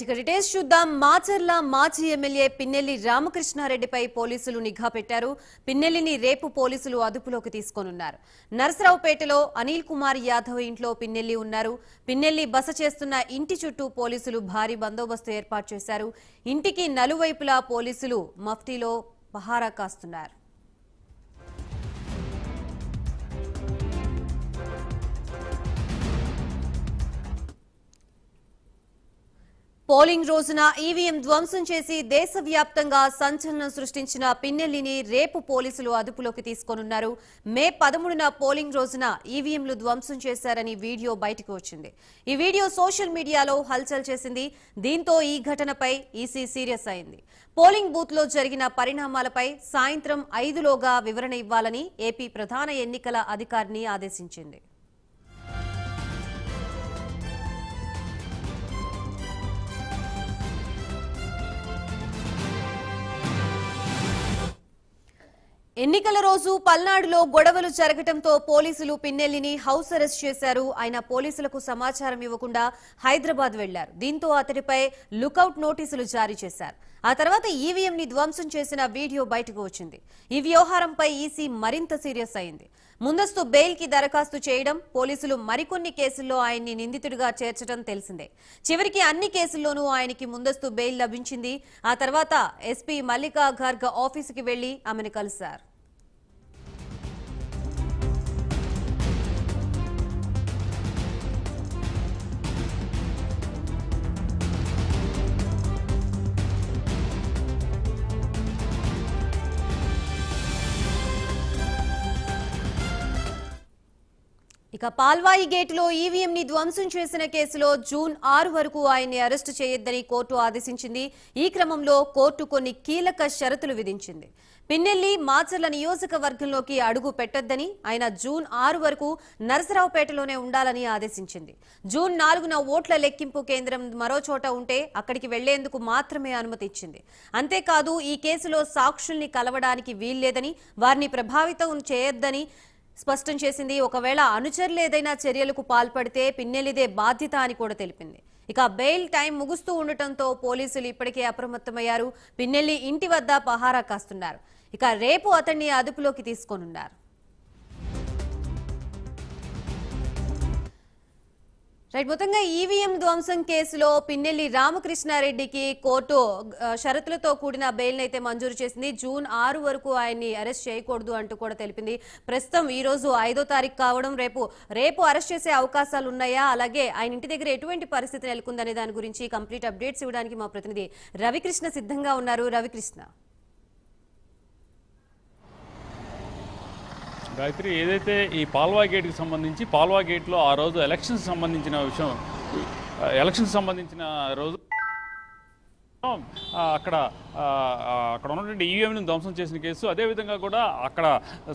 Right details చూద్దాం. మాచర్ల మాజీ MLA Pinnelli రామకృష్ణారెడ్డిపై పోలీసులు నిఘా పెట్టారు. పిన్నెల్లిని రేపు పోలీసులు అదుపులోకి తీసుకోనున్నారు. నరసరావుపేటలో అనిల్ కుమార్ యాదవ్ ఇంట్లో పిన్నెల్లి ఉన్నారు. పిన్నెల్లి బస చేస్తున్న ఇంటి చుట్టూ పోలీసులు భారీ బందోబస్తు ఏర్పాటు చేశారు. ఇంటికి నలువైపులా పోలీసులు మఫ్టీలో పహారా కాస్తున్నారు. పోలింగ్ రోజున ఈవీఎం ధ్వంసం చేసి దేశవ్యాప్తంగా సంచలనం సృష్టించిన పిన్నెల్లిని రేపు పోలీసులు అదుపులోకి తీసుకోనున్నారు. మే 13న పోలింగ్ రోజున ఈవీఎంలు ధ్వంసం చేశారని వీడియో బయటకు వచ్చింది. ఈ వీడియో సోషల్ మీడియాలో హల్చల్ చేసింది. దీంతో ఈ ఘటనపై ఈసీ సీరియస్ అయింది. పోలింగ్ బూత్ లో జరిగిన పరిణామాలపై సాయంత్రం 5లోగా వివరణ ఇవ్వాలని ఏపీ ప్రధాన ఎన్నికల అధికారిని ఆదేశించింది. ఎన్నికల రోజు పల్నాడులో గొడవలు జరగడంతో పోలీసులు పిన్నెల్లిని హౌస్ అరెస్ట్ చేశారు. ఆయన పోలీసులకు సమాచారం ఇవ్వకుండా హైదరాబాద్ వెళ్లారు. దీంతో అతడిపై లుకౌట్ నోటీసులు జారీ చేశారు. ఆ తర్వాత ఈవీఎంని ధ్వంసం చేసిన వీడియో బయటకు వచ్చింది. ఈ వ్యవహారంపై ఈసీ మరింత సీరియస్ అయింది. ముందస్తు బెయిల్ కి దరఖాస్తు చేయడం, పోలీసులు మరికొన్ని కేసుల్లో ఆయన్ని నిందితుడిగా చేర్చడం తెలిసిందే. చివరికి అన్ని కేసుల్లోనూ ఆయనకి ముందస్తు బెయిల్ లభించింది. ఆ తర్వాత ఎస్పీ మల్లికా గార్గ్ ఆఫీసుకి వెళ్లి ఆమెను కలిశారు. ఇక పాల్వాయి గేటులో ఈవీఎంని ధ్వంసం చేసిన కేసులో జూన్ 6 వరకు ఆయన్ని అరెస్టు చేయొద్దని కోర్టు ఆదేశించింది. ఈ క్రమంలో కోర్టు కొన్ని కీలక షరతులు విధించింది. పిన్నెల్లి మాచర్ల నియోజకవర్గంలోకి అడుగు పెట్టొద్దని, ఆయన జూన్ 6 వరకు నరసరావుపేటలోనే ఉండాలని ఆదేశించింది. జూన్ 4న ఓట్ల లెక్కింపు కేంద్రం మరో చోట ఉంటే అక్కడికి వెళ్లేందుకు మాత్రమే అనుమతి ఇచ్చింది. అంతేకాదు ఈ కేసులో సాక్షుల్ని కలవడానికి వీల్లేదని, వారిని ప్రభావితం చేయొద్దని స్పష్టం చేసింది. ఒకవేళ అనుచరులు ఏదైనా చర్యలకు పాల్పడితే పిన్నెల్లిదే బాధ్యత అని కూడా తెలిపింది. ఇక బెయిల్ టైం ముగుస్తూ ఉండటంతో పోలీసులు ఇప్పటికే అప్రమత్తమయ్యారు. పిన్నెల్లి ఇంటి వద్ద పహారా కాస్తున్నారు. ఇక రేపు అతన్ని అదుపులోకి తీసుకోనున్నారు. రైట్ మొత్తంగా ఈవీఎం ధ్వంసం కేసులో పిన్నెల్లి రామకృష్ణారెడ్డికి కోర్టు షరతులతో కూడిన బెయిల్ అయితే మంజూరు చేసింది. జూన్ 6 వరకు ఆయన్ని అరెస్ట్ చేయకూడదు అంటూ కూడా తెలిపింది. ప్రస్తుతం ఈ రోజు 5వ తారీఖు కావడం, రేపు అరెస్ట్ చేసే అవకాశాలు ఉన్నాయా, అలాగే ఆయన ఇంటి దగ్గర ఎటువంటి పరిస్థితి నెలకొందనే దాని గురించి కంప్లీట్ అప్డేట్స్ ఇవ్వడానికి మా ప్రతినిధి రవికృష్ణ సిద్ధంగా ఉన్నారు. రవికృష్ణ, గాయత్రి, ఏదైతే ఈ పాల్వా గేట్కి సంబంధించి పాల్వా గేట్లో ఆ రోజు ఎలక్షన్స్ సంబంధించిన రోజు అక్కడ ఉన్నటువంటి ఈవీఎంను ధ్వంసం చేసిన కేసు, అదేవిధంగా కూడా అక్కడ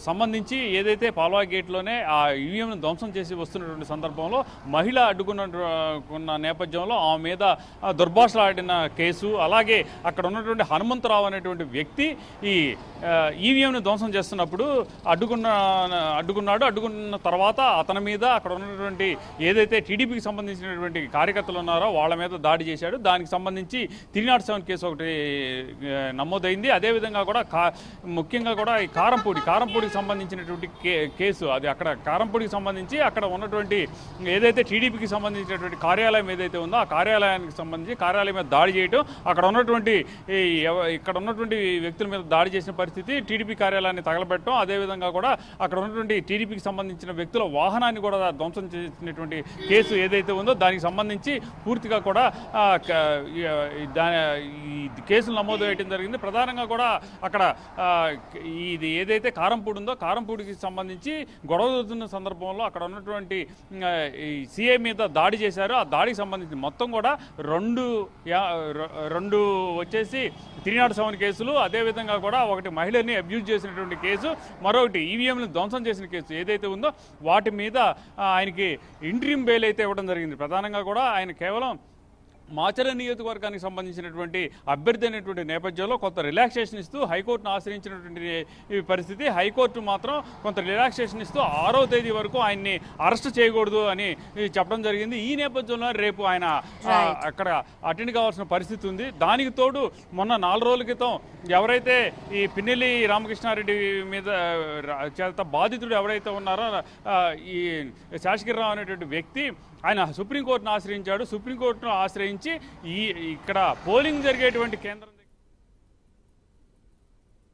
సంబంధించి ఏదైతే పాల్వా గేట్లోనే ఆ ఈవీఎంను ధ్వంసం చేసి వస్తున్నటువంటి సందర్భంలో మహిళ అడ్డుకున్న నేపథ్యంలో ఆమె మీద దుర్భాషలాడిన కేసు, అలాగే అక్కడ ఉన్నటువంటి హనుమంతరావు అనేటువంటి వ్యక్తి ఈ ఈవీఎంను ధ్వంసం చేస్తున్నప్పుడు అడ్డుకున్న తర్వాత అతని మీద అక్కడ ఉన్నటువంటి ఏదైతే టీడీపీకి సంబంధించినటువంటి కార్యకర్తలు ఉన్నారో వాళ్ళ మీద దాడి చేశాడు. దానికి సంబంధించి 307 కేసు ఒకటి నమోదైంది. అదేవిధంగా కూడా ముఖ్యంగా కూడా ఈ కారంపూడికి సంబంధించినటువంటి కేసు, అది అక్కడ కారంపూడికి సంబంధించి అక్కడ ఉన్నటువంటి ఏదైతే టీడీపీకి సంబంధించినటువంటి కార్యాలయం ఏదైతే ఉందో ఆ కార్యాలయానికి సంబంధించి కార్యాలయం మీద దాడి చేయడం, ఇక్కడ ఉన్నటువంటి వ్యక్తుల మీద దాడి చేసిన పరిస్థితి, టీడీపీ కార్యాలయాన్ని తగలబెట్టడం, అదేవిధంగా కూడా అక్కడ ఉన్నటువంటి టీడీపీకి సంబంధించిన వ్యక్తుల వాహనాన్ని కూడా ధ్వంసం చేసినటువంటి కేసు ఏదైతే ఉందో దానికి సంబంధించి పూర్తిగా కూడా ఈ కేసులు నమోదు చేయడం జరిగింది. ప్రధానంగా కూడా అక్కడ ఇది ఏదైతే కారంపూడి ఉందో కారంపూడికి సంబంధించి గొడవ జరుగుతున్న సందర్భంలో అక్కడ ఉన్నటువంటి సిఐ మీద దాడి చేశారు. ఆ దాడికి సంబంధించి మొత్తం కూడా రెండు వచ్చేసి 307 కేసులు, అదేవిధంగా కూడా ఒకటి మహిళని అబ్యూజ్ చేసినటువంటి కేసు, మరొకటి ఈవీఎంలను ధ్వంసం చేసిన కేసు ఏదైతే ఉందో వాటి మీద ఆయనకి ఇంట్రీమ్ బెయిల్ అయితే ఇవ్వడం జరిగింది. ప్రధానంగా కూడా ఆయన కేవలం మాచర్ల నియోజకవర్గానికి సంబంధించినటువంటి అభ్యర్థి అనేటువంటి నేపథ్యంలో కొంత రిలాక్సేషన్ ఇస్తూ హైకోర్టును ఆశ్రయించినటువంటి ఈ పరిస్థితి. హైకోర్టు మాత్రం కొంత రిలాక్సేషన్ ఇస్తూ 6వ తేదీ వరకు ఆయన్ని అరెస్ట్ చేయకూడదు అని చెప్పడం జరిగింది. ఈ నేపథ్యంలో రేపు ఆయన అక్కడ అటెండ్ కావాల్సిన పరిస్థితి ఉంది. దానికి తోడు మొన్న 4 రోజుల క్రితం ఎవరైతే ఈ పిన్నెల్లి రామకృష్ణారెడ్డి మీద చేత బాధితుడు ఎవరైతే ఉన్నారో ఈ శాసగిరిరావు అనేటువంటి వ్యక్తి ఆయన సుప్రీంకోర్టును ఆశ్రయించాడు. సుప్రీంకోర్టును ఆశ్రయించి ఇక్కడ పోలింగ్ జరిగేటువంటి కేంద్రం